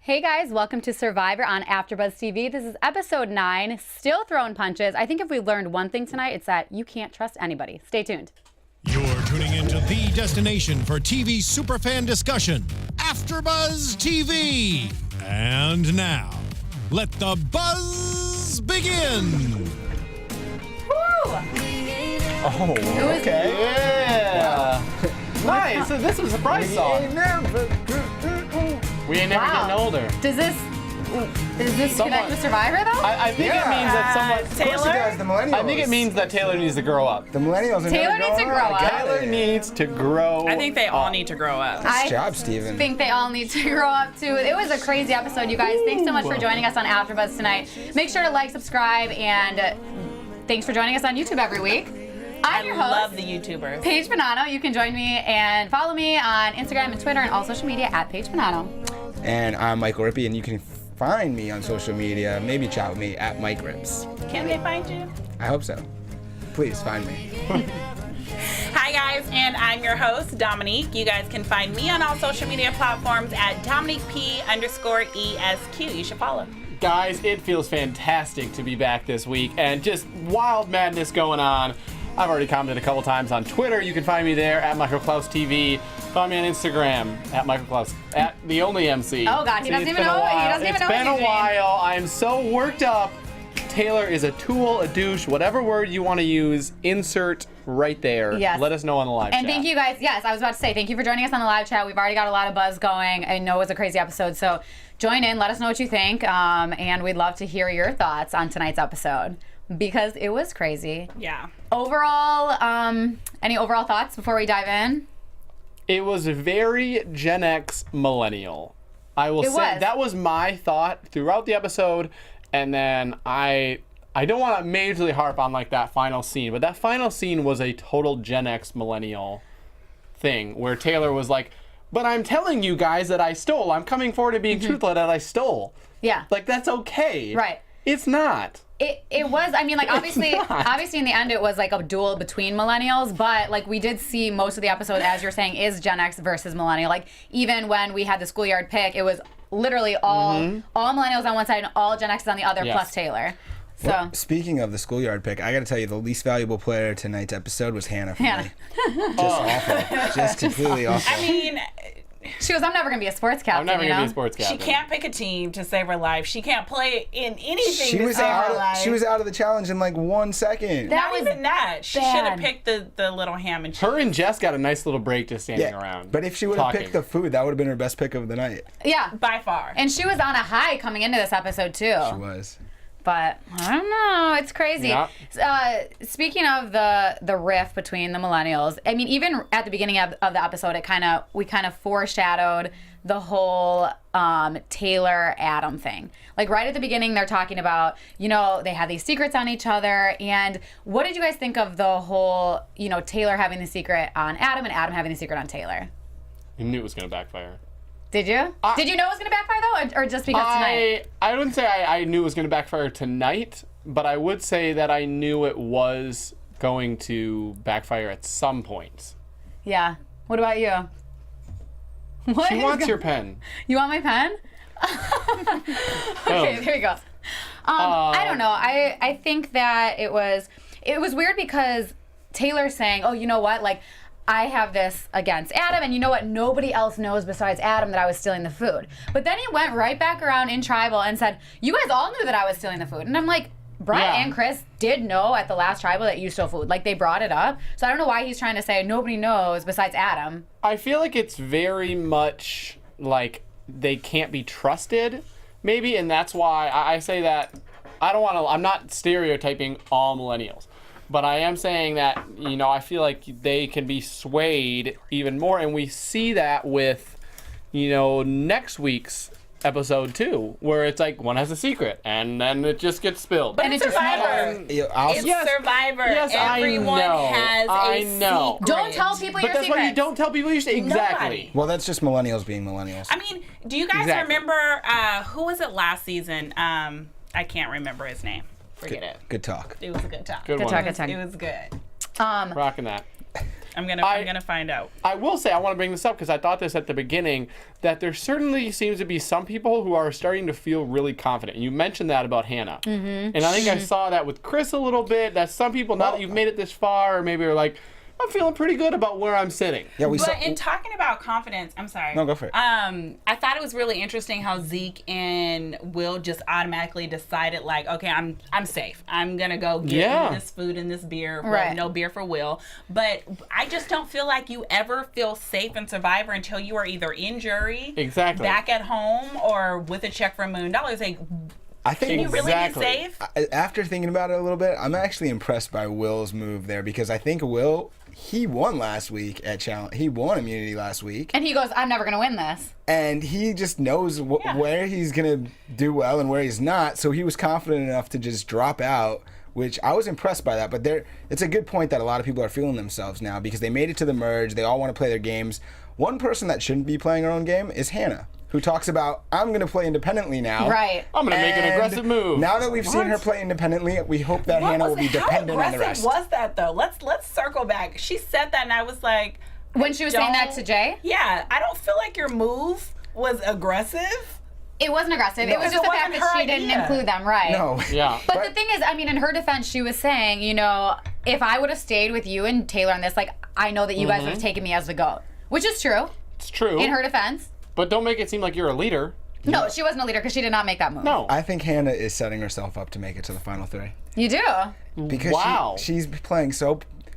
Hey guys, welcome to Survivor on AFTERBUZZ TV. This is episode 9, still throwing punches. I think if we learned one thing tonight, it's that you can't trust anybody. Stay tuned. You're tuning into the destination for TV superfan discussion, AFTERBUZZ TV. And now, let the buzz begin. Woo! Oh, okay. Yeah. Nice. So this was a surprise song. We ain't never getting older. Does this connect with Survivor though? I think it means that someone. Taylor? The Millennials. I think it means that Taylor needs to grow up. The Millennials. Taylor needs to grow up. Taylor needs to grow. I think they all need to grow up. Nice job, Steven. I think they all need to grow up too. It was a crazy episode, you guys. Thanks so much for joining us on AFTERBUZZ tonight. Make sure to like, subscribe, and thanks for joining us on YouTube every week. I'm your host. I love the YouTubers. Paige Bonanno. You can join me and follow me on Instagram and Twitter and all social media at Paige Bonanno. And I'm Michael Rippe, and you can find me on social media, maybe chat with me at Mike Rips. Can they find you? I hope so. Please find me. Hi guys, and I'm your host, Domonique. You guys can find me on all social media platforms at DomoniqueP_ESQ. You should follow. Guys, it feels fantastic to be back this week, and just wild madness going on. I've already commented a couple times on Twitter. You can find me there at Michael Clouse TV. Find me on Instagram at Michael Clouse, at the only MC. Oh God, he doesn't even know. It's been a while. I'm so worked up. Taylor is a tool, a douche, whatever word you want to use. Insert right there. Yes. Let us know on the live chat. And thank you guys. Yes, I was about to say thank you for joining us on the live chat. We've already got a lot of buzz going. I know it was a crazy episode, so join in. Let us know what you think, and we'd love to hear your thoughts on tonight's episode because it was crazy. Yeah. Overall, any overall thoughts before we dive in? It was very Gen X millennial. I will say that was my thought throughout the episode, and then I don't want to majorly harp on like that final scene, but that final scene was a total Gen X millennial thing where Taylor was like, "But I'm telling you guys that I stole. I'm coming forward and being truthful that I stole." Yeah. Like that's okay. Right. It's not. It was, I mean, like, obviously in the end, it was like a duel between millennials, but like we did see most of the episode, as you're saying, is Gen X versus millennial. Like, even when we had the schoolyard pick, it was literally all millennials on one side and all Gen X's on the other, plus Taylor. So, well, speaking of the schoolyard pick, I got to tell you, the least valuable player of tonight's episode was Hannah for me. Just awful. Just completely awful. I mean, she goes, I'm never going to be a sports captain. I'm never going to be a sports captain. She can't pick a team to save her life. She can't play in anything to save her life. She was out of the challenge in like 1 second. Not even that. She should have picked the little ham and cheese. Her and Jess got a nice little break just standing around. But if she would have picked the food, that would have been her best pick of the night. Yeah. By far. And she was on a high coming into this episode, too. She was. But I don't know, it's crazy. Yeah. Speaking of the rift between the millennials, I mean, even at the beginning of the episode, we kind of foreshadowed the whole Taylor Adam thing. Like right at the beginning, they're talking about, you know, they have these secrets on each other. And what did you guys think of the whole, you know, Taylor having the secret on Adam and Adam having the secret on Taylor? I knew it was going to backfire. Did you? Did you know it was going to backfire, though, or just because tonight? I wouldn't say I knew it was going to backfire tonight, but I would say that I knew it was going to backfire at some point. Yeah. What about you? She wants your pen. You want my pen? Okay, there you go. I don't know. I think that it was weird because Taylor's saying, oh, you know what, like, I have this against Adam, and you know what? Nobody else knows besides Adam that I was stealing the food. But then he went right back around in Tribal and said, you guys all knew that I was stealing the food. And I'm like, Brian and Chris did know at the last Tribal that you stole food. Like, they brought it up. So I don't know why he's trying to say nobody knows besides Adam. I feel like it's very much like they can't be trusted, maybe, and that's why I say that I'm not stereotyping all millennials. But I am saying that, you know, I feel like they can be swayed even more. And we see that with, you know, next week's episode 2, where it's like one has a secret and then it just gets spilled. But it's Survivor. It's Survivor. Yes, everyone has a secret. Don't tell people your secrets. But that's why you don't tell people your secrets. Exactly. Nobody. Well, that's just millennials being millennials. I mean, do you guys remember, who was it last season? I can't remember his name. Forget it. Good talk. It was a good talk. Good talk. It was good. Rocking that. I'm gonna find out. I will say, I want to bring this up because I thought this at the beginning, that there certainly seems to be some people who are starting to feel really confident. You mentioned that about Hannah. And I think I saw that with Chris a little bit, that some people, now that you've made it this far, or maybe are like, I'm feeling pretty good about where I'm sitting. Yeah, But in talking about confidence, I'm sorry. No, go for it. I thought it was really interesting how Zeke and Will just automatically decided, like, okay, I'm safe. I'm gonna go get this food and this beer. Well, no beer for Will. But I just don't feel like you ever feel safe in Survivor until you are either in jury, back at home, or with a check for $1 million. Like, I think can you really be safe? After thinking about it a little bit, I'm actually impressed by Will's move there, because I think Will, he won last week at Challenge. He won immunity last week. And he goes, I'm never going to win this. And he just knows where he's going to do well and where he's not. So he was confident enough to just drop out, which I was impressed by that. But it's a good point that a lot of people are feeling themselves now, because they made it to the merge. They all want to play their games. One person that shouldn't be playing her own game is Hannah, who talks about, I'm going to play independently now. Right. I'm going to make an aggressive move. Now that we've seen her play independently, we hope that Hannah will be dependent on the rest. How aggressive was that, though? Let's circle back. She said that, and I was like... When she was saying that to Jay? Yeah. I don't feel like your move was aggressive. It wasn't aggressive. No, it was just the fact that she didn't include them, right? No. Yeah. But the thing is, I mean, in her defense, she was saying, you know, if I would have stayed with you and Taylor on this, like, I know that you guys would have taken me as the GOAT. Which is true. It's true. In her defense. But don't make it seem like you're a leader. No, she wasn't a leader because she did not make that move. No. I think Hannah is setting herself up to make it to the final three. You do? Because she's playing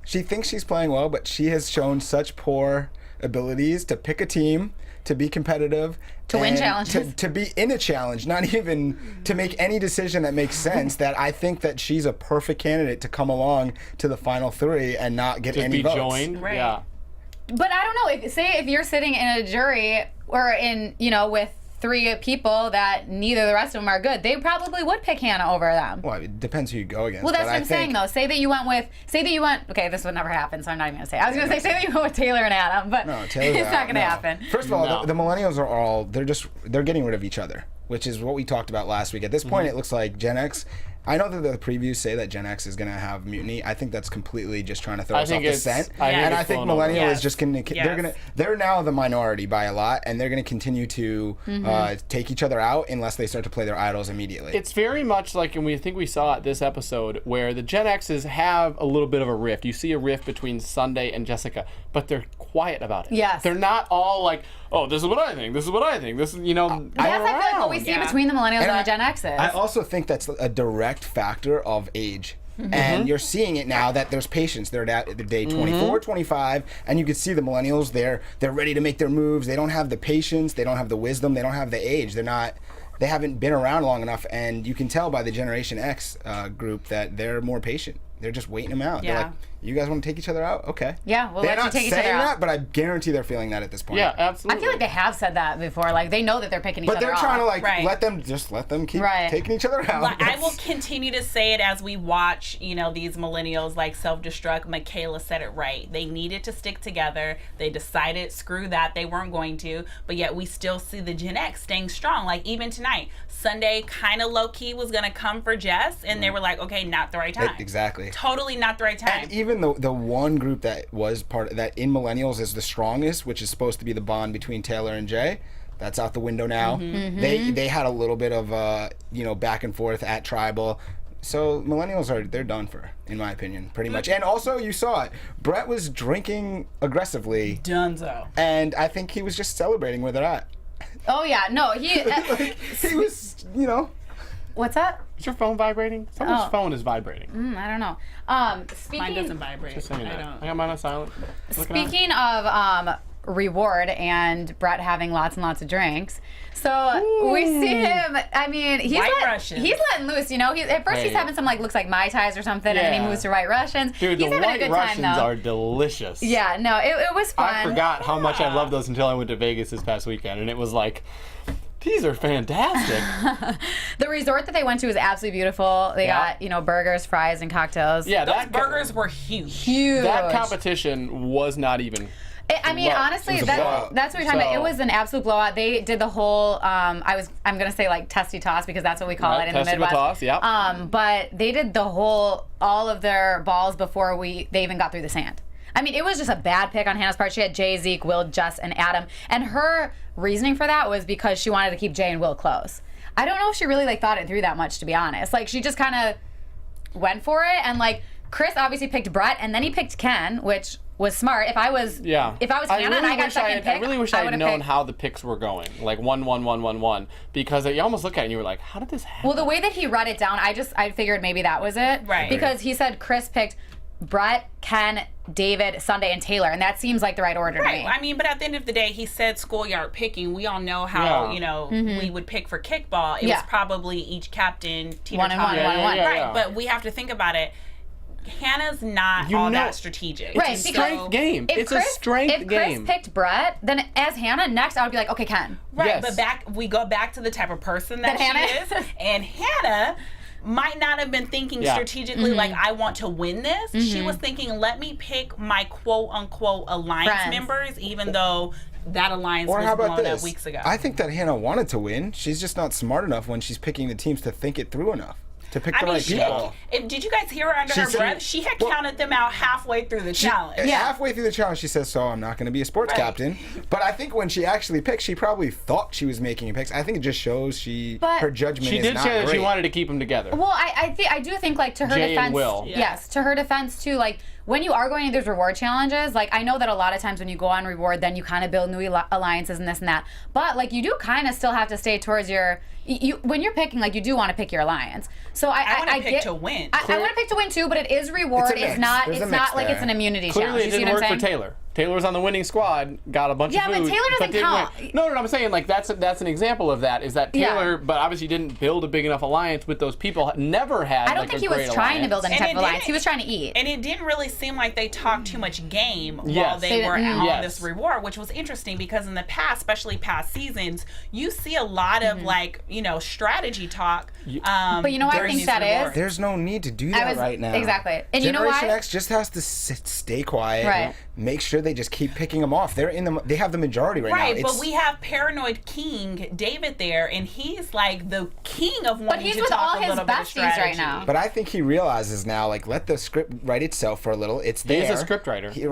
she thinks she's playing well, but she has shown such poor abilities to pick a team, to be competitive, to win challenges, to be in a challenge, not even to make any decision that makes sense, that I think that she's a perfect candidate to come along to the final three and not get any votes. Just be joined? Right. Yeah. But I don't know. If you're sitting in a jury or in, you know, with 3 people that neither of the rest of them are good, they probably would pick Hannah over them. Well, it depends who you go against. Well, that's what I'm saying, though. Say that you went, okay, this would never happen, so I'm not even going to say it. I was going to say that you went with Taylor and Adam, but no, it's not going to happen. First of all, the Millennials are all, they're getting rid of each other, which is what we talked about last week. At this point, it looks like Gen X, I know that the previews say that Gen X is going to have mutiny. I think that's completely just trying to throw us off the scent. And I think Millennial is just going to, they're now the minority by a lot, and they're going to continue to take each other out unless they start to play their idols immediately. It's very much like, and we think we saw it this episode, where the Gen X's have a little bit of a rift. You see a rift between Sunday and Jessica, but they're quiet about it. Yes. They're not all like, oh, this is what I think, this is what I think, this is, you know. That's, I feel like, what we see between the Millennials and the Gen X's. I also think that's a direct factor of age. And you're seeing it now that there's patience. They're at day 24, 25, and you can see the Millennials, they're ready to make their moves. They don't have the patience, they don't have the wisdom, they don't have the age. They haven't been around long enough, and you can tell by the Generation X group that they're more patient. They're just waiting them out. Yeah. They're like, you guys want to take each other out? Okay. Yeah, we'll let you take each other out. They're not saying that, but I guarantee they're feeling that at this point. Yeah, absolutely. I feel like they have said that before. Like, they know that they're picking each other out. But they're trying to, let them keep taking each other out. Well, I will continue to say it as we watch, you know, these Millennials, like, self-destruct. Michaela said it right. They needed to stick together. They decided, screw that, they weren't going to. But yet we still see the Gen X staying strong. Like, even tonight, Sunday kind of low-key was going to come for Jess, and they were like, okay, not the right time. Exactly. Totally not the right time. And even the one group that was part of that in Millennials is the strongest, which is supposed to be the bond between Taylor and Jay, that's out the window now. They had a little bit of back and forth at Tribal. So Millennials they're done for, in my opinion, pretty much. And also, you saw it. Brett was drinking aggressively. Dunzo. And I think he was just celebrating where they're at. Oh yeah, no, he was, What's that? Is your phone vibrating? Someone's phone is vibrating. I don't know. Speaking, mine doesn't vibrate. Just saying that. I don't. I got mine on silent. Speaking of reward and Brett having lots and lots of drinks, so we see him. I mean, he's letting loose. You know, at first he's having some looks like Mai Tais or something, and then he moves to White Russians. Dude, he's the having White a good Russians time, though. are delicious. Yeah, no, it was fun. I forgot how much I loved those until I went to Vegas this past weekend, and it was like, these are fantastic. The resort that they went to was absolutely beautiful. They got, burgers, fries, and cocktails. Yeah, those burgers were huge. Huge. That competition was not even. I mean, honestly, that's what we're talking about. It was an absolute blowout. They did the whole, I'm going to say like testy toss because that's what we call it in the Midwest. Toss, yeah. But they did all of their balls before they even got through the sand. I mean, it was just a bad pick on Hannah's part. She had Jay, Zeke, Will, Jess, and Adam. And her reasoning for that was because she wanted to keep Jay and Will close. I don't know if she really like thought it through that much, to be honest. Like, she just kind of went for it. And like, Chris obviously picked Brett, and then he picked Ken, which was smart. If I was Hannah and I got second pick, I really wish I had known how the picks were going, like 1-1-1-1-1, because you almost look at it and you were like, how did this happen? Well, the way that he read it down, I figured maybe that was it, right? Because he said Chris picked Brett, Ken, David, Sunday, and Taylor, and that seems like the right order to me. I mean, but at the end of the day, he said schoolyard picking. We all know how we would pick for kickball. It was probably each captain one and one. Right, but we have to think about it. Hannah's not all that strategic. Right, it's a strength game. It's a strength game. If Chris picked Brett, then as Hannah, next I would be like, okay, Ken. Right, but we go back to the type of person that she is. And Hannah might not have been thinking strategically like, I want to win this. She was thinking, let me pick my quote-unquote alliance members, even though that alliance was blown up weeks ago. I think that Hannah wanted to win. She's just not smart enough when she's picking the teams to think it through enough. To pick the right people. Did you guys hear her under her breath? She had counted them out halfway through the challenge. Halfway through the challenge, she says, so I'm not going to be a sports captain. But I think when she actually picked, she probably thought she was making picks. I think it just shows her judgment is not great. She did say that she wanted to keep them together. Well, I do think, like, to her Jay defense. And Will. Yes, to her defense, too, like, when you are going to these reward challenges, like, I know that a lot of times when you go on reward, then you kind of build new alliances and this and that. But, like, you do kind of still have to stay towards your... when you're picking, like, you do want to pick your alliance. So I want to pick to win. I want to pick to win, too, but it is reward. It's not like it's an immunity challenge. Clearly, it didn't work for Taylor. Taylor was on the winning squad, got a bunch of food. Yeah, but Taylor doesn't count. No, I'm saying, like, that's an example of that, is that Taylor, but obviously didn't build a big enough alliance with those people, never had, I don't think he was trying to build any type of alliance. He was trying to eat. And it didn't really seem like they talked too much game while they were on this reward, which was interesting because in the past, especially past seasons, you see a lot of, like, strategy talk. But you know what I think that is? There's no need to do that right now. Exactly. And you know why? Generation X just has to stay quiet. Right. Make sure they just keep picking them off. They have the majority right now. Right, but we have paranoid king David there, and he's like the king of wanting to talk a little bit of strategy. Right now. But I think he realizes now, like, let the script write itself for a little. It's there. He's a script writer. He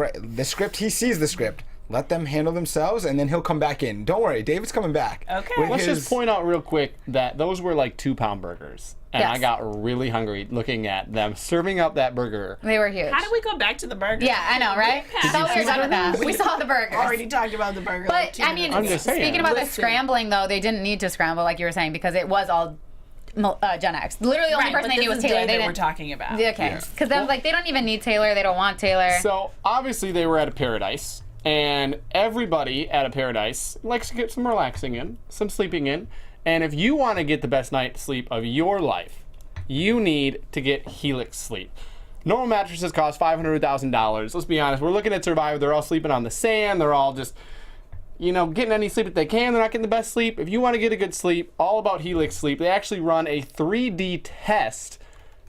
sees the script. Let them handle themselves, and then he'll come back in. Don't worry, David's coming back. Okay. Let's just point out real quick that those were like 2-pound burgers. And I got really hungry looking at them serving up that burger. They were huge. How did we go back to the burger? Yeah, I know, right? I thought we were done with that. We saw the burgers. Already talked about the burger. But, I mean, speaking about the scrambling, though, they didn't need to scramble, like you were saying, because it was all Gen X. Literally, the only person they knew was Taylor. They were talking about. Okay. Because I was like, they don't even need Taylor. They don't want Taylor. So, obviously, they were at a paradise. And everybody at a paradise likes to get some relaxing in, some sleeping in. And if you want to get the best night's sleep of your life, you need to get Helix Sleep. Normal mattresses cost $500,000. Let's be honest. We're looking at Survivor. They're all sleeping on the sand. They're all just, getting any sleep that they can. They're not getting the best sleep. If you want to get a good sleep, all about Helix Sleep. They actually run a 3D test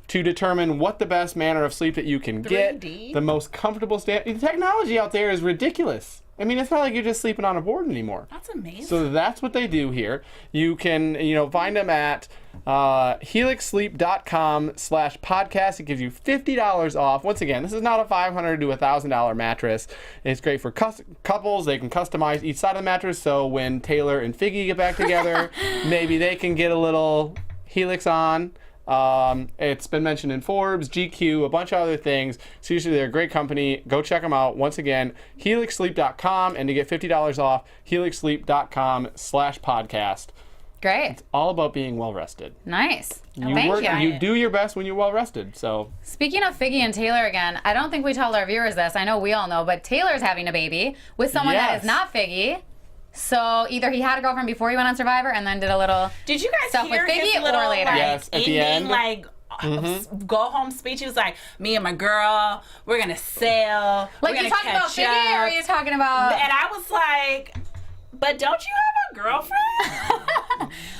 to determine what the best manner of sleep that you can get. The most comfortable The technology out there is ridiculous. I mean, it's not like you're just sleeping on a board anymore. That's amazing. So that's what they do here. You can, find them at helixsleep.com/podcast. It gives you $50 off. Once again, this is not a $500 to $1,000 mattress. It's great for couples. They can customize each side of the mattress. So when Taylor and Figgy get back together, maybe they can get a little Helix on. It's been mentioned in Forbes, GQ, a bunch of other things. Seriously, they're a great company. Go check them out. Once again, helixsleep.com, and to get $50 off, helixsleep.com/podcast. Great. It's all about being well rested. Nice. Thank you. You do your best when you're well rested. So, speaking of Figgy and Taylor again, I don't think we told our viewers this. I know we all know, but Taylor's having a baby with someone that is not Figgy. So either he had a girlfriend before he went on Survivor and then did a little Did you guys stuff hear with Figgy his little, or later? Yes, at the end. Go home speech. He was like, me and my girl, we're gonna sail. Like, you talking about Figgy or are you talking about? And I was like, but don't you have a girlfriend?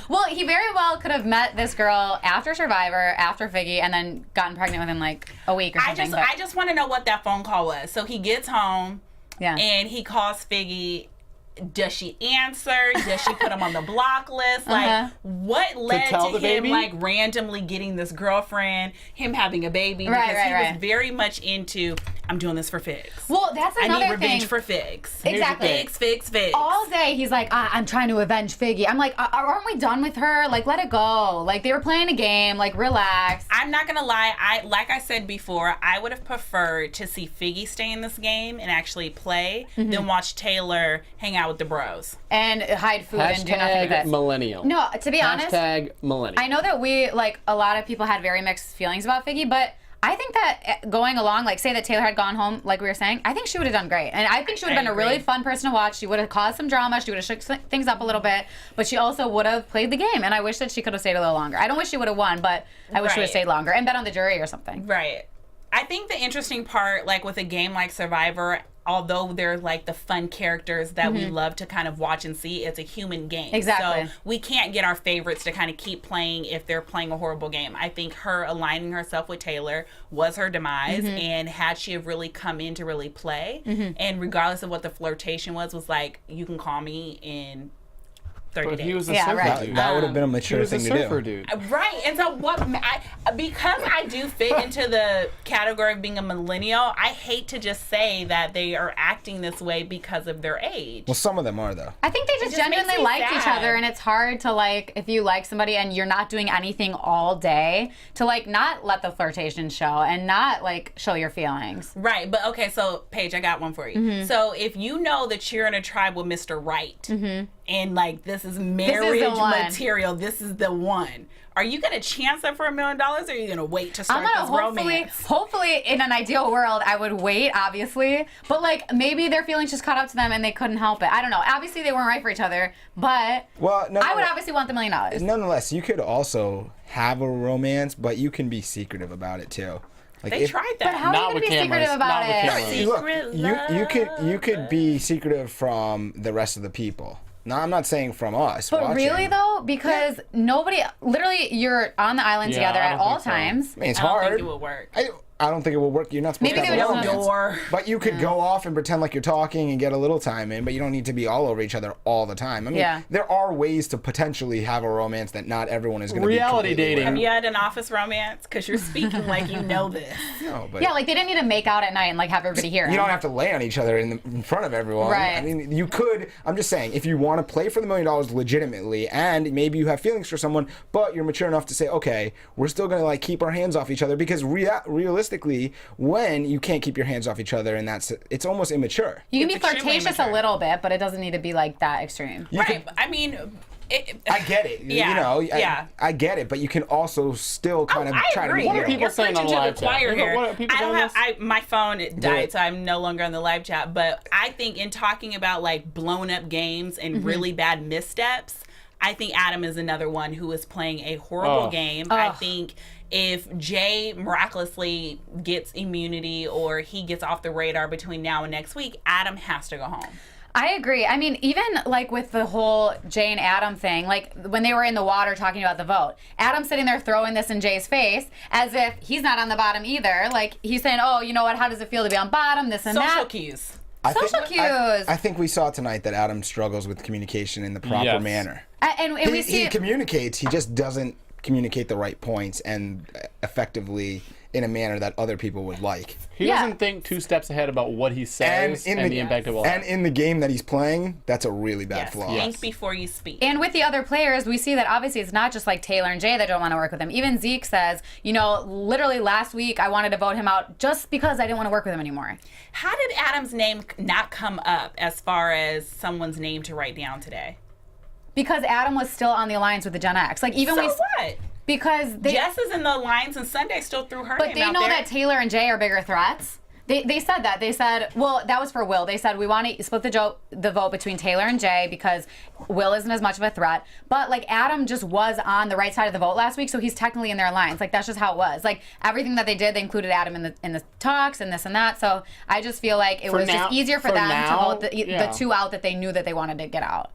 Well, he very well could have met this girl after Survivor, after Figgy, and then gotten pregnant within like a week or something. I just want to know what that phone call was. So he gets home, and he calls Figgy. does she answer? Does she put him on the block list? Like, what led to him like randomly getting this girlfriend, him having a baby? Because he was very much into, I'm doing this for Figs. Well, that's another thing. I need revenge for Figs. Exactly. Figs. All day he's like, I'm trying to avenge Figgy. I'm like, aren't we done with her? Like, let it go. Like, they were playing a game. Like, relax. I'm not gonna lie. Like I said before, I would have preferred to see Figgy stay in this game and actually play than watch Taylor hang out with the bros and hide food and do nothing with it. Millennial. No, to be honest, Millennial. I know that a lot of people had very mixed feelings about Figgy, but I think that going along, like say that Taylor had gone home, like we were saying, I think she would have done great. And I think she would have been a really fun person to watch. She would have caused some drama. She would have shook things up a little bit, but she also would have played the game. And I wish that she could have stayed a little longer. I don't wish she would have won, but I wish she would have stayed longer and been on the jury or something. Right. I think the interesting part, like with a game like Survivor, although they're like the fun characters that we love to kind of watch and see, it's a human game. Exactly. So we can't get our favorites to kind of keep playing if they're playing a horrible game. I think her aligning herself with Taylor was her demise, and had she have really come in to really play, and regardless of what the flirtation was like, you can call me in 30 days. He was a surfer dude. That would have been a mature thing to do. Right. And so because I do fit into the category of being a millennial, I hate to just say that they are acting this way because of their age. Well, some of them are, though. I think they just genuinely liked each other, and it's hard to, like, if you like somebody and you're not doing anything all day, to, like, not let the flirtation show and not, like, show your feelings. Right. But, okay, so, Paige, I got one for you. So, if you know that you're in a tribe with Mr. Right, and, like, this is marriage material, this is the one, are you going to chance up for $1 million, or are you going to wait to start this romance? Hopefully, in an ideal world, I would wait, obviously. But, like, maybe their feelings just caught up to them and they couldn't help it. I don't know. Obviously, they weren't right for each other, but I would obviously want the $1 million. Nonetheless, you could also have a romance, but you can be secretive about it, too. Like they tried that. But how are you going to be secretive about it? You could be secretive from the rest of the people. No, I'm not saying from us. But watching. really, though, because nobody, literally, you're on the island together at all times. I mean, it's I hard. don't think it will work. I don't think it will work. You're not supposed to have a romance. But you could go off and pretend like you're talking and get a little time in, but you don't need to be all over each other all the time. I mean, there are ways to potentially have a romance that not everyone is going to be reality dating. Have you had an office romance? Because you're speaking like you know this. No, but like they didn't need to make out at night and like have everybody hear. You don't have to lay on each other in front of everyone. Right. I mean, you could. I'm just saying, if you want to play for the $1 million legitimately, and maybe you have feelings for someone, but you're mature enough to say, okay, we're still going to like keep our hands off each other, because realistically, when you can't keep your hands off each other, and it's almost immature. You can be flirtatious a little bit, but it doesn't need to be like that extreme. I mean, I get it. Yeah, you know, I get it, but you can also still kind of try to be. What are people saying on the live chat? What are people saying? My phone died, so I'm no longer on the live chat. But I think in talking about like blown up games and really bad missteps, I think Adam is another one who is playing a horrible game. I think if Jay miraculously gets immunity or he gets off the radar between now and next week, Adam has to go home. I agree. I mean, even like with the whole Jay and Adam thing, like when they were in the water talking about the vote, Adam's sitting there throwing this in Jay's face as if he's not on the bottom either. Like he's saying, oh, you know what, how does it feel to be on bottom, this and that. Social cues. Social cues. I think we saw tonight that Adam struggles with communication in the proper manner. And we see he communicates, he just doesn't communicate the right points and effectively in a manner that other people would like. He doesn't think 2 steps ahead about what he says and the impact it will have. And in the game that he's playing, that's a really bad flaw. Think before you speak. And with the other players, we see that obviously it's not just like Taylor and Jay that don't want to work with him. Even Zeke says, you know, literally last week I wanted to vote him out just because I didn't want to work with him anymore. How did Adam's name not come up as far as someone's name to write down today? Because Adam was still on the alliance with the Gen X. Like even what? Because Jess is in the alliance and Sunday still threw her name out there. But they know that Taylor and Jay are bigger threats. They said that. They said, well, that was for Will. They said, we want to split the vote between Taylor and Jay because Will isn't as much of a threat. But, like, Adam just was on the right side of the vote last week, so he's technically in their alliance. Like, that's just how it was. Like, everything that they did, they included Adam in the talks and this and that. So I just feel like it was just easier for them to vote the 2 out that they knew that they wanted to get out.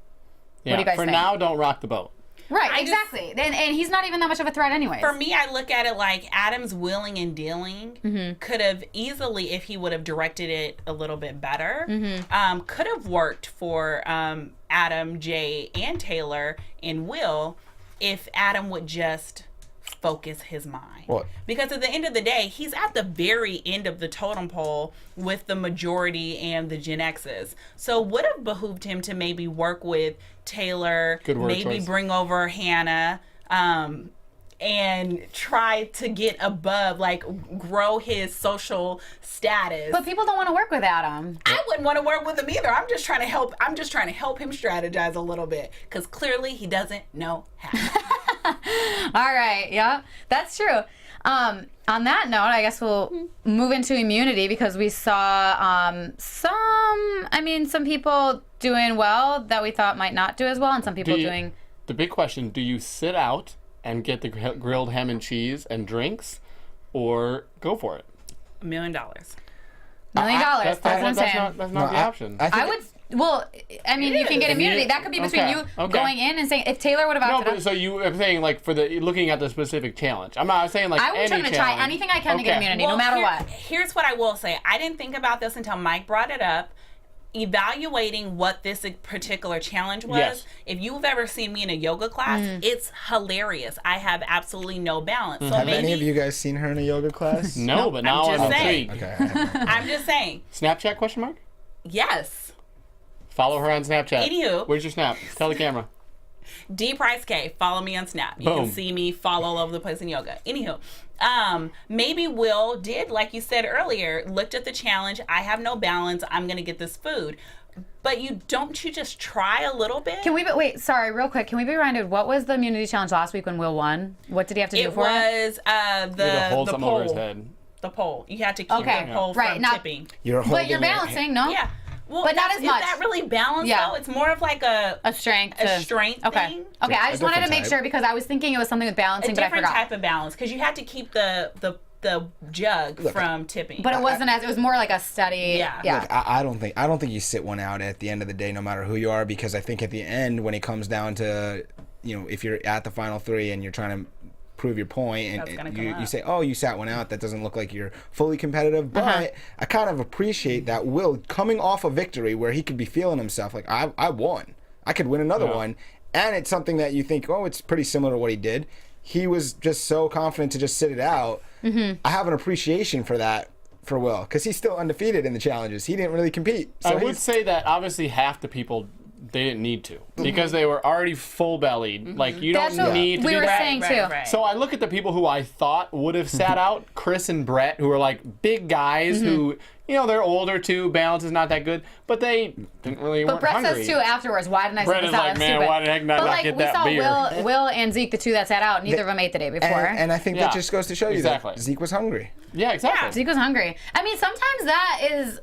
Yeah, what do you guys think? For now, don't rock the boat. Right, exactly. And he's not even that much of a threat anyway. For me, I look at it like Adam's willing and dealing could have easily, if he would have directed it a little bit better, could have worked for Adam, Jay, and Taylor and Will if Adam would just focus his mind. What? Because at the end of the day, he's at the very end of the totem pole with the majority and the Gen X's. So would have behooved him to maybe work with Taylor, maybe bring over Hannah, and try to get above, like, grow his social status. But people don't want to work with Adam. I wouldn't want to work with him either. I'm just trying to help him strategize a little bit, because clearly he doesn't know how. All right, yeah, that's true. On that note, I guess we'll move into immunity, because we saw some people doing well that we thought might not do as well, and some people doing... The big question, do you sit out and get the grilled ham and cheese and drinks, or go for it? $1 million. $1 million, that's what I'm saying. That's not the option. I would... Well, I mean, you can get immunity. That could be between you going in and saying, if Taylor would have opted No, but so I'm saying, like, looking at the specific challenge. I'm not saying, like, I would try to try anything I can to get immunity, no matter what. Here's what I will say. I didn't think about this until Mike brought it up. Evaluating what this particular challenge was, if you've ever seen me in a yoga class, it's hilarious. I have absolutely no balance. So have any of you guys seen her in a yoga class? No, but now I'm intrigued. Okay. I'm just saying. Snapchat question mark? Yes. Follow her on Snapchat. Anywho. Where's your Snap? Tell the camera. D Price K. Follow me on Snap. You can see me fall all over the place in yoga. Anywho, maybe Will did, like you said earlier, looked at the challenge. I have no balance. I'm going to get this food. But you just try a little bit? Can we, wait, sorry, real quick. Can we be reminded, what was the immunity challenge last week when Will won? What did he have to do for it? It was the pole. Over his head. The pole. You had to keep the pole from tipping. But you're balancing, no? Yeah. Well, but not as much. Is that really balanced, though? It's more of like a strength thing. Okay, I just wanted to make sure, because I was thinking it was something with balancing, but I forgot. A different type of balance, because you had to keep the jug from tipping. But it was more like a steady. Yeah. Look, I don't think you sit one out at the end of the day, no matter who you are, because I think at the end, when it comes down to, if you're at the final three and you're trying to prove your point, and you say, oh, you sat one out, that doesn't look like you're fully competitive, but I kind of appreciate that Will coming off a victory where he could be feeling himself like, I won, I could win another one, and it's something that you think, oh, it's pretty similar to what he did. He was just so confident to just sit it out. I have an appreciation for that for Will, because he's still undefeated in the challenges. He didn't really compete. So I would say that obviously half the people, they didn't need to, because they were already full-bellied. Like, you don't need to we do were that. saying too. Right. So I look at the people who I thought would have sat out, Chris and Brett, who are like big guys who, they're older too, balance is not that good, but they didn't really But Brett says too afterwards, why didn't I Brett sit this is out? like, man, stupid. why the heck not get that beer? We saw Will and Zeke, the two that sat out, neither of them ate the day before. And I think that just goes to show you that Exactly. Zeke was hungry. Yeah, exactly. Zeke was hungry. I mean, sometimes that is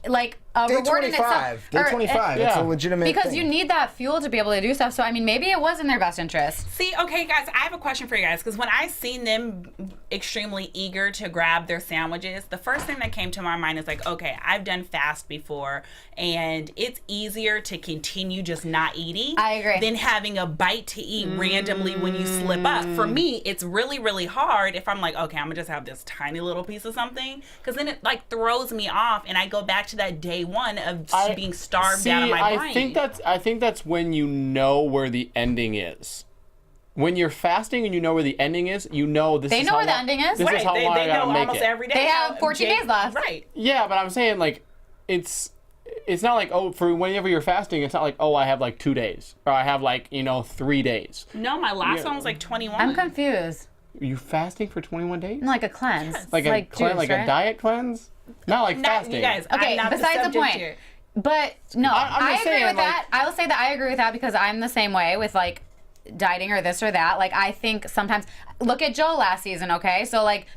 like a Day reward in 25. itself. Day 25. It's a legitimate because thing. you need that fuel to be able to do stuff. So I mean, maybe it was in their best interest. See, okay, guys, I have a question for you guys, because when I seen them extremely eager to grab their sandwiches, the first thing that came to my mind is like, okay, I've done fast before, and it's easier to continue just not eating. I agree. Than having a bite to eat randomly when you slip up. For me, it's really, really hard if I'm like, okay, I'm gonna just have this tiny little piece of something, because then it like throws me off, and I go back to that day one of being starved out of my brain. I think that's when you know where the ending is. When you're fasting and you know where the ending is, you know this They is know how where the long, ending is. This is how long I gotta know make almost it. every day. They have 14 days left. Right. Yeah, but I'm saying, like, it's not like, oh, for whenever you're fasting, it's not like, oh, I have like 2 days, or I have like 3 days. No, my last one was like 21. I'm confused. Are you fasting for 21 days? Like a cleanse. Yes. Like a juice, like right? a diet cleanse? Not like fasting. You guys, Okay, I'm not besides the point. Here. But no, I'm I just agree saying, with that. I will say that I agree with that, because I'm the same way with like dieting or this or that. Like, I think sometimes, look at Joe last season, okay? So like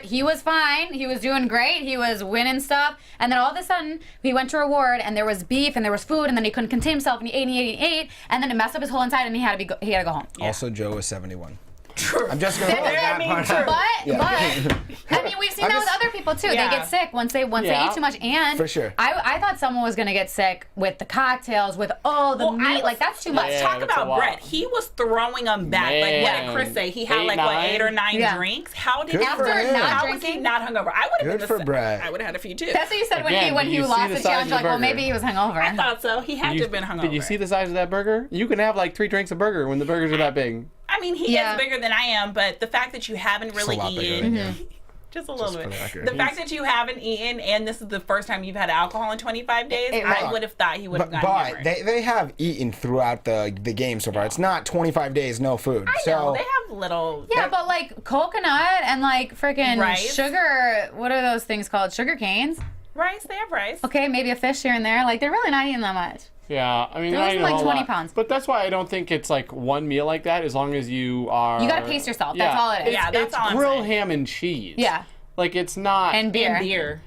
he was fine, he was doing great, he was winning stuff, and then all of a sudden he went to reward and there was beef and there was food, and then he couldn't contain himself and he ate, and then it messed up his whole inside, and he had to go home. Also, Joe was 71. True. I'm just gonna put that part true. out. But I mean, we've seen that with other people too. Yeah. They get sick once they eat too much. And For sure. I thought someone was gonna get sick with the cocktails, with the meat. Like that's too much. Let's talk about Brett. He was throwing them back. Man. Like what did Chris say? He had 8 or 9 drinks. How did Good he for him. How was he not hungover? I would have been Good for Brett. I would have had a few too. That's what you said Again, when he you see lost the the size challenge. of the Like, well, burger. maybe he was hungover. I thought so. He had to have been hungover. Did you see the size of that burger? You can have like 3 drinks of burger when the burgers are that big. I mean, he is bigger than I am, but the fact that you haven't really a lot bigger eaten. than you. Just a little bit. for the record. The fact that you haven't eaten, and this is the first time you've had alcohol in 25 days, I would have thought he would have gotten hammered. But they have eaten throughout the game so far. It's not 25 days no food. I know, they have little... Yeah, but like coconut and like freaking Rice. sugar. What are those things called? Sugar canes. Rice, they have rice. Okay, maybe a fish here and there. Like they're really not eating that much. Yeah, I mean, They're not losing even a like whole 20 lot. pounds. But that's why I don't think it's like one meal like that. As long as you are, You gotta pace yourself. That's all it is. Yeah, that's it's all I'm grilled saying. ham and cheese. Yeah. Like it's not. And beer. And beer.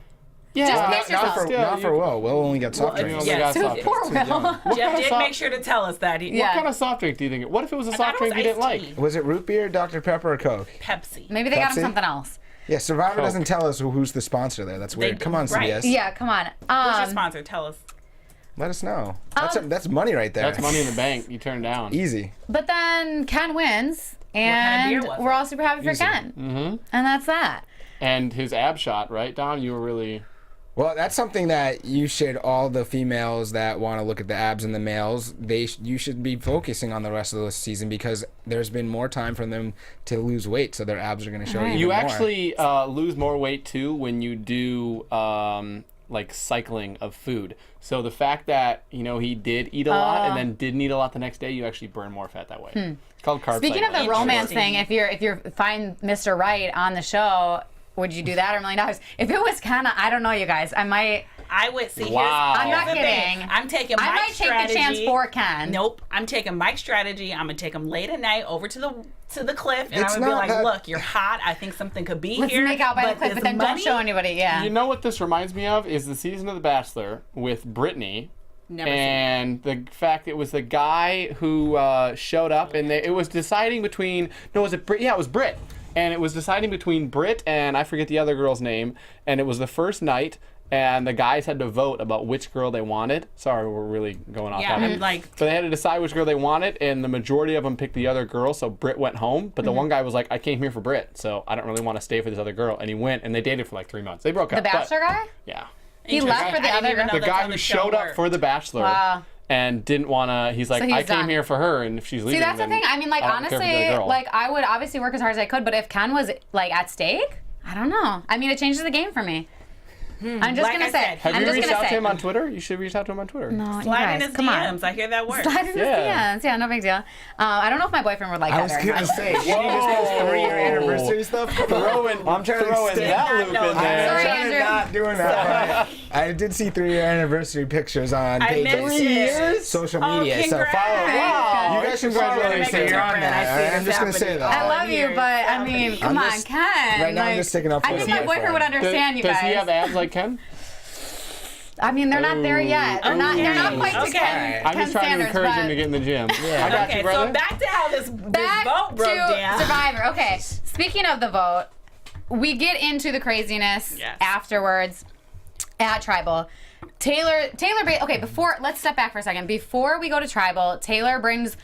yeah, Just not- pace not yourself. still, Not for you- Will. Will only got soft Well, drinks. you only got Yes. soft Poor drinks. Will. Jeff kind of did soft- make sure to tell us that. Yeah. What kind of soft drink do you think? What if it was a I soft thought it drink was you didn't iced like? tea. Was it root beer, Dr. Pepper, or Coke? Pepsi. Maybe they got him Pepsi? something else. Yeah, Survivor Oh. doesn't tell us who's the sponsor there. That's weird. Come on, right. CBS. Yeah, come on. Who's your sponsor? Tell us. Let us know. That's money right there. That's money in the bank. You turn down. Easy. But then Ken wins, kind of and beer was we're it? all super happy for Easy. Ken. And that's that. And his ab shot, right, Don? You were really. Well, that's something that you should, all the females that want to look at the abs and the males, you should be focusing on the rest of the season because there's been more time for them to lose weight, so their abs are going to show even You more. actually lose more weight too when you do like cycling of food. So the fact that he did eat a lot and then didn't eat a lot the next day, you actually burn more fat that way. It's called carb Speaking of cycling. the romance thing, if you find Mr. Right on the show, would you do that or $1 million? If it was Ken, I don't know, you guys. I would see. Wow. I'm not Here's the thing. kidding. I'm taking I Mike's might take strategy. the chance for Ken. Nope. I'm taking Mike's strategy. I'm gonna take him late at night over to the cliff, and It's I'm gonna be not like, that- "Look, you're hot. I think something could be Let's here." make out by the cliff, this but then don't money- show anybody. Yeah. You know what this reminds me of is the season of The Bachelor with Brittany. Never seen And the fact it was the guy who showed up, and it was deciding between was it Brit? Yeah, it was Brit, and it was deciding between Brit and I forget the other girl's name, and it was the first night, and the guys had to vote about which girl they wanted. Sorry, we're really going off Yeah, topic. I'm like- So they had to decide which girl they wanted, and the majority of them picked the other girl. So Brit went home, but the one guy was like, "I came here for Brit, so I don't really want to stay for this other girl," and he went, and they dated for like 3 months. They broke The up. but- Bachelor guy? Yeah. He left for the I didn't other even know girl. The that's guy how who the show showed up worked. for The Bachelor. Wow. And didn't want to. He's like, So he's I came done. here for her, and if she's leaving, See, that's the then thing. I mean, like, I don't care for the honestly, other girl. like, I would obviously work as hard as I could, but if Ken was, like, at stake, I don't know. I mean, it changes the game for me. I'm just Like going I to say. said, Have I'm you just reached going out to to say. him on Twitter? You should reach out to him on Twitter. No, you Slide in guys, his come DMs. on. I hear that word. Slide in his Yeah. DMs. Yeah, no big deal. I don't know if my boyfriend would like I that was very gonna much. say, she just post 3-year anniversary stuff. Throwing, I'm trying to throwing stay- that I loop know. in I'm there. Sorry, I'm Andrew. not doing that. But I did see 3-year anniversary pictures on I Paige's missed it. social Oh, media. So congrats. follow. Wow. You guys should Congratulations. follow. You're on I that. see I'm this just gonna say happening. that. I love you, but I mean, come I'm on, just- Ken. right now I'm like, just sticking up for I his think my boyfriend would boyfriend. understand you Does guys. he have abs like Ken? I mean, they're not there yet. They're not quite to Okay. Ken. I'm just trying to standards, encourage him but- to get in the gym. I got Okay, you, brother. so back to how this Back vote broke to down. Survivor. Okay, speaking of the vote, we get into the craziness Yes. afterwards at Tribal. Okay, let's step back for a second. Before we go to Tribal, Taylor brings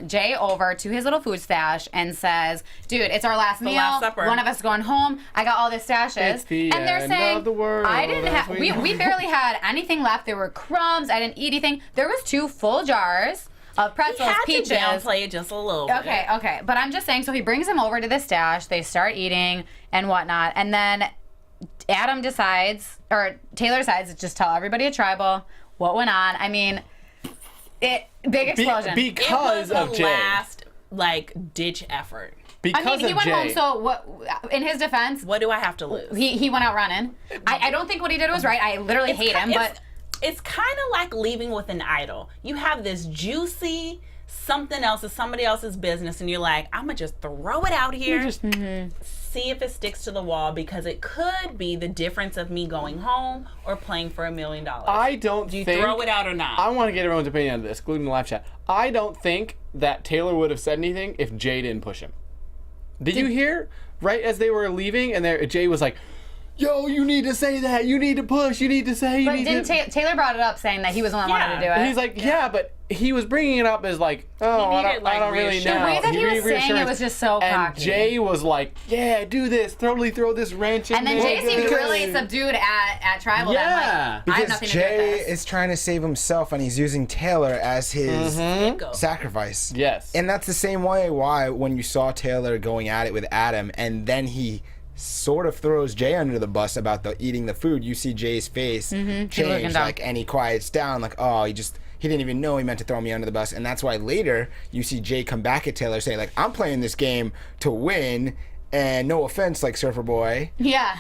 Jay over to his little food stash and says, dude, it's our last meal. Last supper. One of us is going home. I got all this stashes. It's the and they're end saying, of the world I didn't as have, we know we barely had anything left. There were crumbs. I didn't eat anything. There was 2 full jars of He pretzels, had peaches. to downplay it just a little bit. Okay. But I'm just saying, so he brings him over to the stash. They start eating and whatnot. And then Taylor decides to just tell everybody at Tribal what went on. I mean, big explosion. Because it was of the Jay. last, ditch effort. Because I mean, he of went Jay. home, so what, in his defense, What do I have to lose? he went out running. I don't think what he did was right. I literally hate him, but It's kind of like leaving with an idol. You have this juicy something else is somebody else's business, and you're like, I'm gonna just throw it out here, see if it sticks to the wall, because it could be the difference of me going home or playing for $1 million. I don't Do you think... throw it out or not? I want to get everyone's opinion on this, including the live chat. I don't think that Taylor would have said anything if Jay didn't push him. Did you hear? Right as they were leaving, and Jay was like, yo, you need to say that. You need to push. You need to say. But didn't Taylor brought it up saying that he was the one who wanted to do it? And he's like, yeah, but he was bringing it up as like, oh, I don't really know. The way that he was saying it was just so cocky. And Jay was like, yeah, do this. Totally throw this wrench in. And then Jay seemed really subdued at Tribal. Yeah. Like, I have nothing to do with Jay this. is trying to save himself, and he's using Taylor as his sacrifice. Yes. And that's the same way why when you saw Taylor going at it with Adam, and then he sort of throws Jay under the bus about eating the food, you see Jay's face change, like, and he quiets down, like, oh, he didn't even know he meant to throw me under the bus. And that's why later you see Jay come back at Taylor saying, like, I'm playing this game to win, and no offense, like, Surfer Boy. Yeah.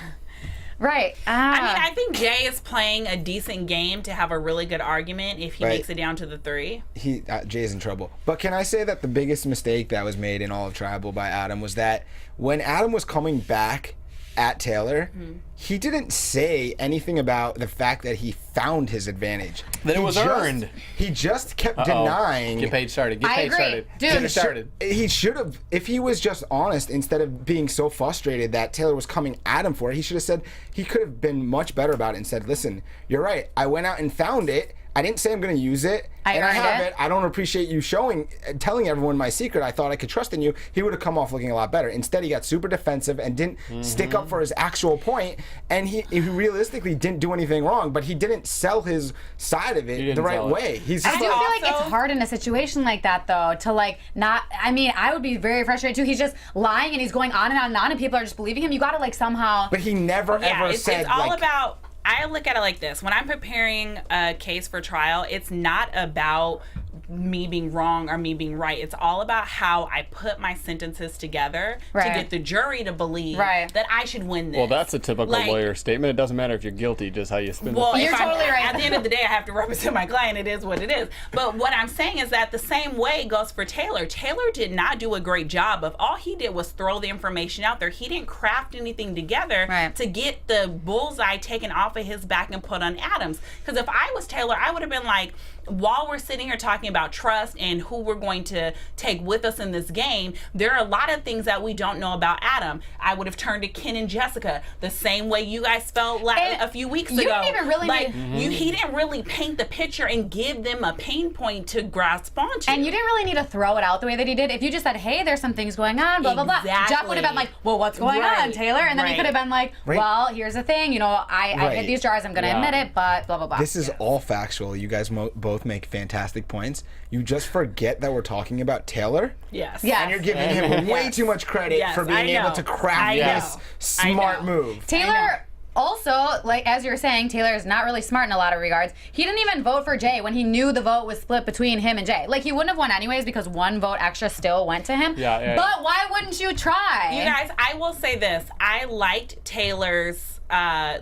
Right. I mean, I think Jay is playing a decent game to have a really good argument if he makes it down to the 3. Jay's in trouble. But can I say that the biggest mistake that was made in all of Tribal by Adam was that when Adam was coming back at Taylor, he didn't say anything about the fact that he found his advantage. That it was earned. He just kept denying. Get Paige started. Get Paige started. Dude, he should have, if he was just honest, instead of being so frustrated that Taylor was coming at him for it, he should have said, he could have been much better about it and said, listen, you're right. I went out and found it. I didn't say I'm going to use it, and I have it. I don't appreciate you telling everyone my secret. I thought I could trust in you. He would have come off looking a lot better. Instead, he got super defensive and didn't stick up for his actual point, and he realistically didn't do anything wrong, but he didn't sell his side of it the right way. I do feel like it's hard in a situation like that, though, to like not. I mean, I would be very frustrated too. He's just lying and he's going on and on and on, and people are just believing him. You got to like somehow. But he never ever said. It's all about. I look at it like this. When I'm preparing a case for trial, it's not about me being wrong or me being right. It's all about how I put my sentences together to get the jury to believe that I should win this. Well, that's a typical lawyer statement. It doesn't matter if you're guilty, just how you spin it. Well, you're totally right. At the end of the day, I have to represent my client. It is what it is. But what I'm saying is that the same way goes for Taylor. Taylor did not do a great job of all he did was throw the information out there. He didn't craft anything together to get the bullseye taken off of his back and put on Adam's. Because if I was Taylor, I would have been like, while we're sitting here talking about trust and who we're going to take with us in this game, there are a lot of things that we don't know about Adam. I would have turned to Ken and Jessica the same way you guys felt a few weeks ago. You didn't even really he didn't really paint the picture and give them a pain point to grasp onto. And you didn't really need to throw it out the way that he did. If you just said, hey, there's some things going on, blah, blah, blah. Jeff would have been like, well, what's going on, Taylor? And then he could have been like, well, here's the thing. You know, I hid these jars. I'm going to admit it, but blah, blah, blah. This is all factual. You guys both make fantastic points. You just forget that we're talking about Taylor. Yes. And you're giving him way too much credit for being able to craft this smart move. Taylor also, like as you were saying, Taylor is not really smart in a lot of regards. He didn't even vote for Jay when he knew the vote was split between him and Jay. Like, he wouldn't have won anyways because one vote extra still went to him. But why wouldn't you try? You guys, I will say this. I liked Taylor's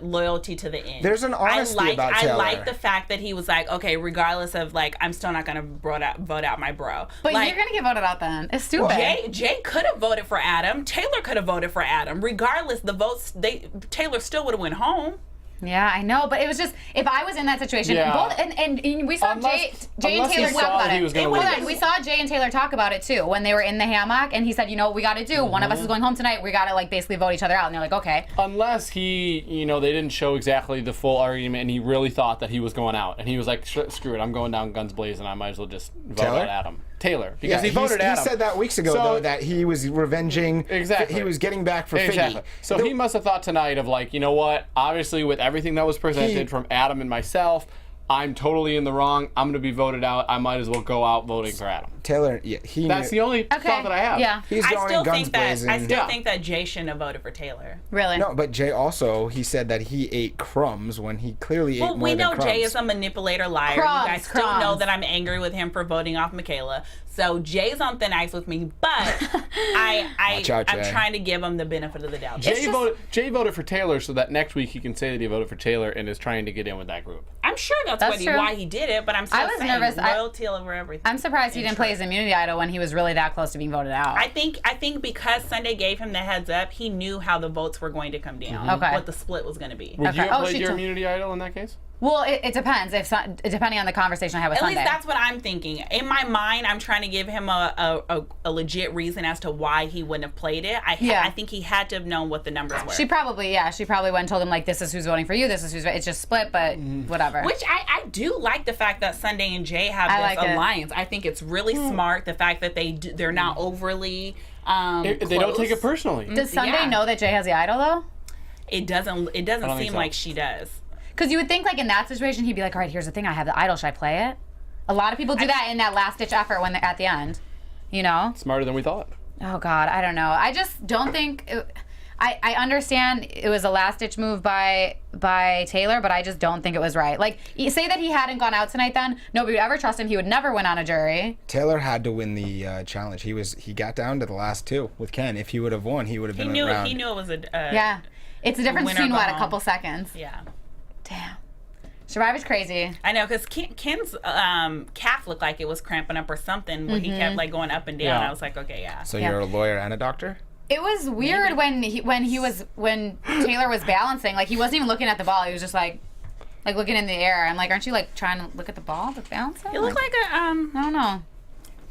loyalty to the end. There's an honesty about Taylor. I like the fact that he was like, okay, regardless of like, I'm still not gonna vote out my bro. But like, you're gonna get voted out then. It's stupid. Well, Jay could have voted for Adam. Taylor could have voted for Adam. Regardless, the votes Taylor still would have went home. Yeah, I know, but it was just, if I was in that situation, and we saw Jay and Taylor talk about it. We saw Jay and Taylor talk about it too when they were in the hammock, and he said, you know what we got to do? One of us is going home tonight. We got to like basically vote each other out, and they're like, okay. Unless he, you know, they didn't show exactly the full argument, and he really thought that he was going out, and he was like, screw it, I'm going down guns blazing. I might as well just vote out Adam. Taylor, because he voted Adam. He said that weeks ago, though, that he was revenging. Exactly. He was getting back for Figgy. So he must have thought tonight of like, you know what? Obviously, with everything that was presented from Adam and myself, I'm totally in the wrong. I'm going to be voted out. I might as well go out voting for Adam. Taylor, that's the only thought that I have. Yeah. He's going guns blazing. I still think that Jay shouldn't have voted for Taylor. Really? No, but Jay also, he said that he ate crumbs when he clearly ate more than crumbs. Well, we know Jay is a manipulator, liar. You guys still know that I'm angry with him for voting off Michaela. So Jay's on thin ice with me, but I'm trying to give him the benefit of the doubt. Jay voted for Taylor so that next week he can say that he voted for Taylor and is trying to get in with that group. I'm sure that's why he did it, but I'm still saying nervous. Loyalty over everything. I'm surprised he didn't play his immunity idol when he was really that close to being voted out. I think because Sunday gave him the heads up, he knew how the votes were going to come down. Okay. What the split was going to be. Would you have played your immunity idol in that case? Well, it depends. Depending on the conversation I have with Sunday. At least that's what I'm thinking. In my mind, I'm trying to give him a legit reason as to why he wouldn't have played it. I think he had to have known what the numbers were. She probably went and told him, like, this is who's voting for you, this is who's... It's just split, but whatever. Which I do like the fact that Sunday and Jay have this alliance. I think it's really smart, the fact that they're not overly they don't take it personally. Does Sunday know that Jay has the idol, though? It doesn't seem like she does. Because you would think, like, in that situation, he'd be like, all right, here's the thing, I have the idol, should I play it? A lot of people do that in that last-ditch effort when they're at the end, you know? Smarter than we thought. Oh, God, I don't know. I just don't think... I understand it was a last-ditch move by Taylor, but I just don't think it was right. Like, say that he hadn't gone out tonight then, nobody would ever trust him. He would never win on a jury. Taylor had to win the challenge. He got down to the last two with Ken. If he would have won, he would have been around. He knew it was a... yeah. It's a difference between, a couple seconds. Yeah. Damn. Survivor's crazy. I know, because Ken's calf looked like it was cramping up or something where he kept, like, going up and down. Yeah. I was like, okay, yeah. So you're a lawyer and a doctor? It was weird when Taylor was balancing. Like, he wasn't even looking at the ball. He was just like looking in the air. I'm like, aren't you like trying to look at the ball to balance it? It looked like a I don't know.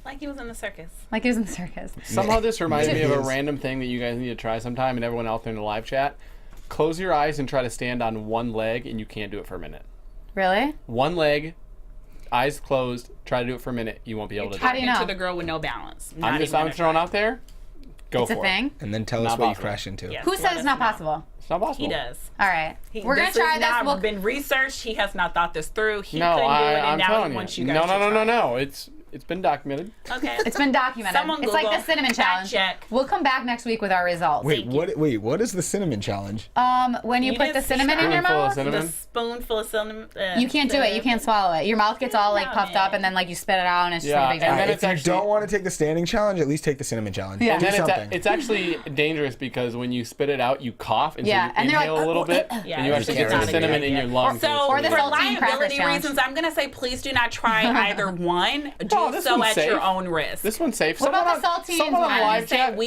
like he was in the circus. Like he was in the circus. Somehow this reminds me of a random thing that you guys need to try sometime, and everyone out there in the live chat. Close your eyes and try to stand on one leg, and you can't do it for a minute. Really? One leg, eyes closed. Try to do it for a minute. You won't be able to do it. How do you know? To the girl with no balance. I'm throwing out there. Go it's for a thing? it. And then tell us what you crash into. Yes, Who says it's not possible? It's not possible. He does. All right. We're going to try this. It's been researched. He has not thought this through. He No, couldn't do it, and I'm now telling he wants you you. guys to try. No. It's been documented. Okay. It's been documented. Someone It's like Google, the cinnamon fact challenge. check. We'll come back next week with our results. Wait, what is the cinnamon challenge? When you put didn't the see cinnamon in that? your Spoonful of mouth, cinnamon. The spoonful of cinnamon. you can't do it. You can't swallow it. Your mouth gets all like puffed up, and then like you spit it out, and it's just Yeah, like a big and then deal. it's If you actually- don't want to take the standing challenge, at least take the cinnamon challenge. Yeah. Do And then something. it's actually dangerous because when you spit it out, you cough, and so Yeah, you and they're inhale like, a little bit, Yeah, and you actually get it's some not a cinnamon good in your idea. lungs. So, Or the for saltine crackers liability challenge. reasons, I'm going to say please do not try either one. Do this so one's at safe. your own risk. This one's safe. What about the saltines Someone on the one? live Say chat, I on the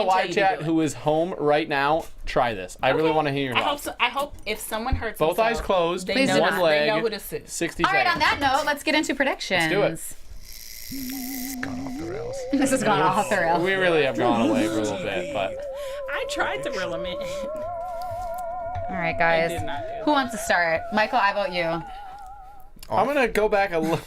didn't live tell you to chat do it. who is home right now, try this. I really want to hear your I hope, thoughts. so, I hope if someone hurts Both themselves, eyes closed, they Please know, do one not. leg, they know who to sue. 60 All right, seconds. on that note, let's get into predictions. do it. It's gone off the rails. This has gone off the rails. We really have gone away for a little bit, but I tried to reel them in. All right, guys. did not do Who wants to start? Michael, I vote you. I'm gonna go back a little.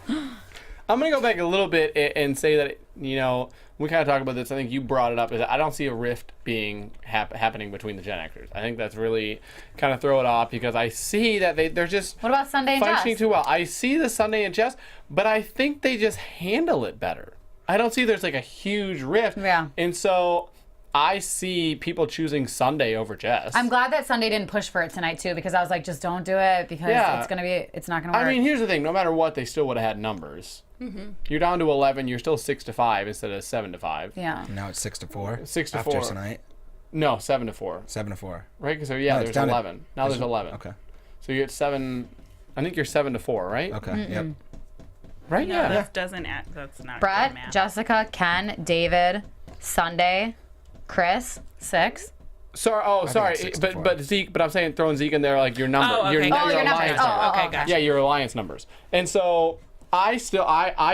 I'm gonna go back a little bit and say that we kind of talked about this. I think you brought it up. Is I don't see a rift being happening between the Gen Xers. I think that's really kind of throw it off because I see that they're just What about Sunday and functioning Jess? too well. I see the Sunday and Jess, but I think they just handle it better. I don't see there's like a huge rift. Yeah. And so I see people choosing Sunday over Jess. I'm glad that Sunday didn't push for it tonight too, because I was like, just don't do it because Yeah. it's not gonna work. I mean, here's the thing. No matter what, they still would have had numbers. Mm-hmm. You're down to 11. You're still 6-5 instead of 7-5. yeah. Now it's 6-4. 6-4. After tonight, No, 7-4. 7-4. Right? So yeah, No, it's there's down to- 11. Now there's 11. Okay. So you're at 7. I think you're 7-4, right? Okay. Yep. Right? No, Yeah. that doesn't act. That's not Brett, good math. Jessica, Ken, David, Sunday, Chris, 6. Sorry. it's But 6-4. Zeke. But I'm saying throwing Zeke in there like your number. Oh, okay. Your Oh, your numbers. alliance Oh, number. Okay, okay. gotcha. Yeah, your alliance numbers. And so I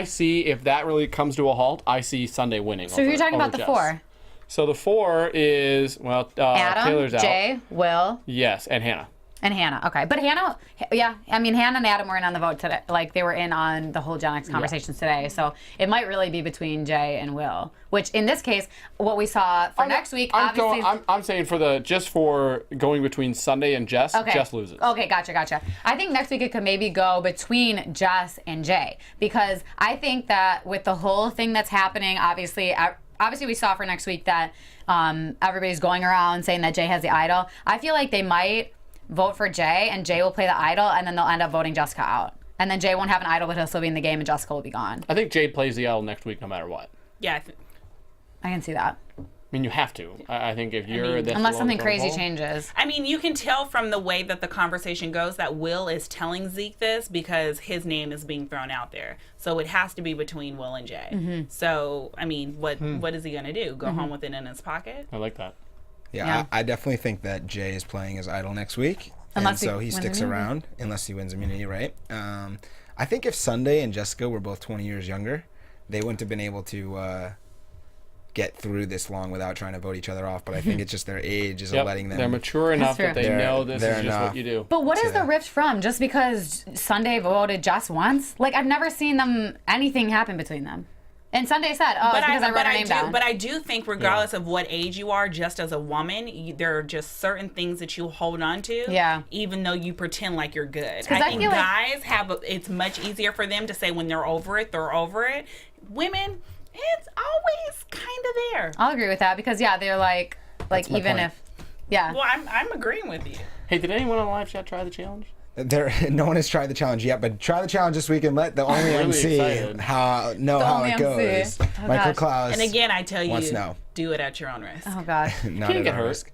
see if that really comes to a halt, I see Sunday winning. So you're talking about the 4. So the 4 is Adam, Taylor's out. Jay, Will, Yes, and Hannah. and Hannah. Okay. But Hannah, yeah, I mean, Hannah and Adam were in on the vote today. Like, they were in on the whole Gen X conversations today. So it might really be between Jay and Will, which in this case, what we saw for next week, obviously. I'm saying just for going between Sunday and Jess, Jess loses. Okay, gotcha. I think next week it could maybe go between Jess and Jay, because I think that with the whole thing that's happening, obviously we saw for next week that everybody's going around saying that Jay has the idol. I feel like they might vote for Jay, and Jay will play the idol, and then they'll end up voting Jessica out. And then Jay won't have an idol, but he'll still be in the game, and Jessica will be gone. I think Jade plays the L next week no matter what. Yeah. I can see that. I mean, you have to. I think if you're this Unless low something on the crazy ball- changes. I mean, you can tell from the way that the conversation goes that Will is telling Zeke this because his name is being thrown out there. So it has to be between Will and Jay. Mm-hmm. So, I mean, what is he going to do? Go home with it in his pocket? I like that. Yeah, Yeah. I definitely think that Jay is playing his idol next week. Unless and so he sticks around unless he wins immunity, right? I think if Sunday and Jessica were both 20 years younger, they wouldn't have been able to get through this long without trying to vote each other off. But I think it's just their age is letting them. They're mature enough that they know this is just what you do. But what is the rift from? Just because Sunday voted just once? Like, I've never seen anything happen between them. And Sunday said, "Oh, because I wrote her name down." But I do think, regardless of what age you are, just as a woman, there are just certain things that you hold on to. Yeah. Even though you pretend like you're good. I think guys it's much easier for them to say when they're over it, they're over it. Women, it's always kind of there. I'll agree with that because they're like even if, Well, I'm agreeing with you. Hey, did anyone on live chat try the challenge? No one has tried the challenge yet, but try the challenge this week and let the only MC how it goes. Michael Clouse. And again, I tell you, do it at your own risk. Oh God, not at our risk.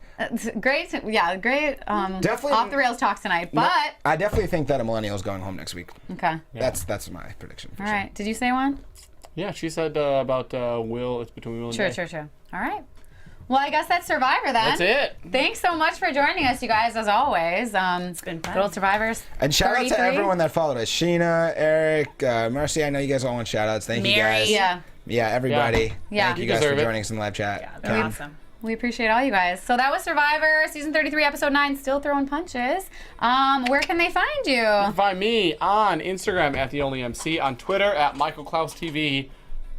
Great, great. Definitely off the rails talk tonight, but I definitely think that a Millennial is going home next week. Okay, that's my prediction. All right, did you say one? Yeah, she said about Will. It's between Will and Jay. True. All right. Well, I guess that's Survivor then. That's it. Thanks so much for joining us, you guys, as always. It's been fun. Good old Survivors. And shout out to everyone that followed us. Sheena, Eric, Marcy, I know you guys all want shout outs. Thank you guys. Yeah, everybody. Yeah. Thank you guys for joining us in live chat. Yeah, they're awesome. We appreciate all you guys. So that was Survivor, Season 33, Episode 9, Still Throwing Punches. Where can they find you? You can find me on Instagram at @TheOnlyMC, on Twitter at Michael Clouse TV.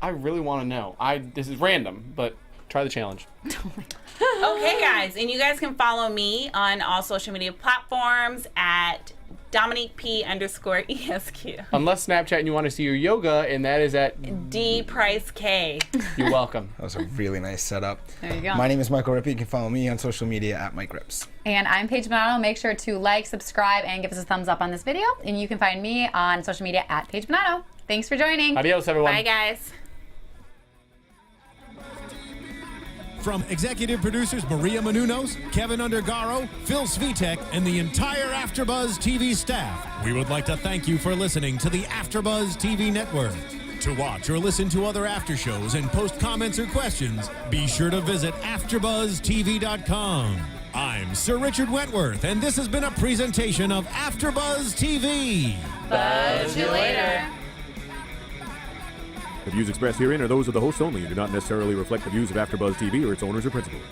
I really want to know. This is random, but try the challenge. Okay, guys, and you guys can follow me on all social media platforms at Domonique P_ESQ. Unless Snapchat and you want to see your yoga, and that is at D Price K. You're welcome. That was a really nice setup. There you go. My name is Michael Rippe. You can follow me on social media at Mike Rips. And I'm Paige Bonanno. Make sure to like, subscribe, and give us a thumbs up on this video. And you can find me on social media at Paige Bonanno. Thanks for joining. Adios, everyone. Bye, guys. From executive producers Maria Menounos, Kevin Undergaro, Phil Svitek, and the entire AfterBuzz TV staff, we would like to thank you for listening to the AfterBuzz TV network. To watch or listen to other after shows and post comments or questions, be sure to visit AfterBuzzTV.com. I'm Sir Richard Wentworth, and this has been a presentation of AfterBuzz TV. Buzz you later. The views expressed herein are those of the hosts only and do not necessarily reflect the views of AfterBuzz TV or its owners or principals.